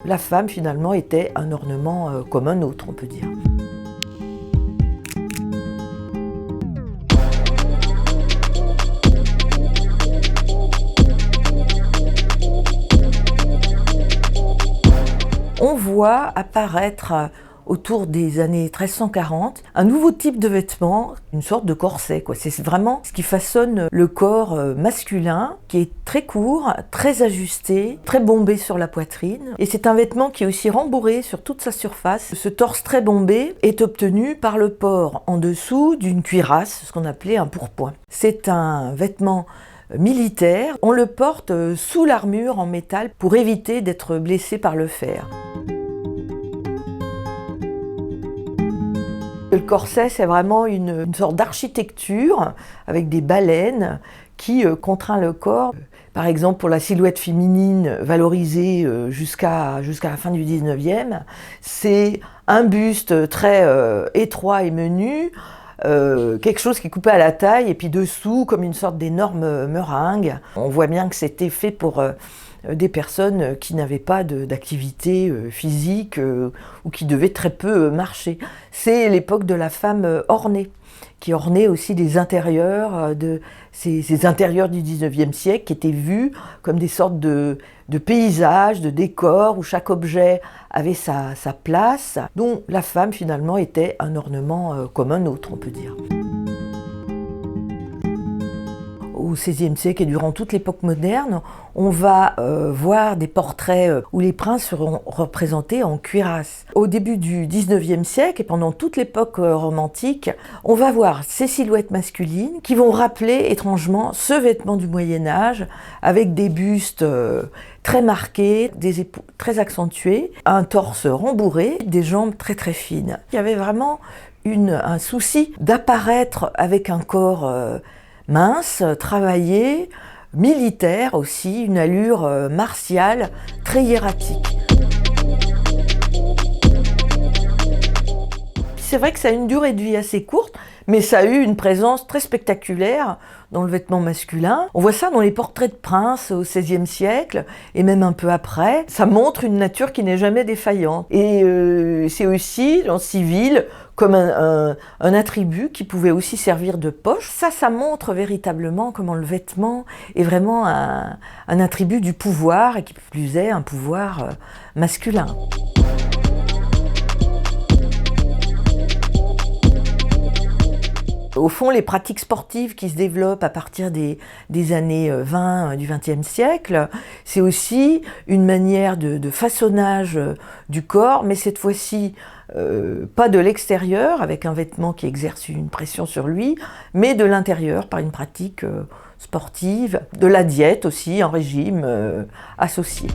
La femme, finalement, était un ornement comme un autre, on peut dire. On voit apparaître autour des années 1340 un nouveau type de vêtement, une sorte de corset, quoi. C'est vraiment ce qui façonne le corps masculin, qui est très court, très ajusté, très bombé sur la poitrine. Et c'est un vêtement qui est aussi rembourré sur toute sa surface. Ce torse très bombé est obtenu par le port en dessous d'une cuirasse, ce qu'on appelait un pourpoint. C'est un vêtement militaire. On le porte sous l'armure en métal pour éviter d'être blessé par le fer. Le corset, c'est vraiment une sorte d'architecture avec des baleines qui contraint le corps. Par exemple, pour la silhouette féminine valorisée jusqu'à la fin du 19e, c'est un buste très étroit et menu, quelque chose qui est coupé à la taille et puis dessous comme une sorte d'énorme meringue. On voit bien que c'était fait pour des personnes qui n'avaient pas d'activité physique ou qui devaient très peu marcher. C'est l'époque de la femme ornée, qui ornait aussi des intérieurs, ces intérieurs du 19e siècle qui étaient vus comme des sortes de paysages, de décors où chaque objet avait sa place, dont la femme finalement était un ornement comme un autre, on peut dire. Au XVIe siècle et durant toute l'époque moderne, on va voir des portraits où les princes seront représentés en cuirasse. Au début du XIXe siècle et pendant toute l'époque romantique, on va voir ces silhouettes masculines qui vont rappeler étrangement ce vêtement du Moyen-Âge avec des bustes très marqués, des épaules très accentuées, un torse rembourré, des jambes très très fines. Il y avait vraiment un souci d'apparaître avec un corps mince, travaillé, militaire aussi, une allure martiale, très hiératique. C'est vrai que ça a une durée de vie assez courte, mais ça a eu une présence très spectaculaire dans le vêtement masculin. On voit ça dans les portraits de princes au XVIe siècle, et même un peu après. Ça montre une nature qui n'est jamais défaillante. Et c'est aussi, en civil, comme un attribut qui pouvait aussi servir de poche. Ça montre véritablement comment le vêtement est vraiment un attribut du pouvoir, et qui plus est un pouvoir masculin. Au fond, les pratiques sportives qui se développent à partir des années 20 du XXe siècle, c'est aussi une manière de façonnage du corps, mais cette fois-ci, pas de l'extérieur, avec un vêtement qui exerce une pression sur lui, mais de l'intérieur, par une pratique sportive, de la diète aussi, un régime associé.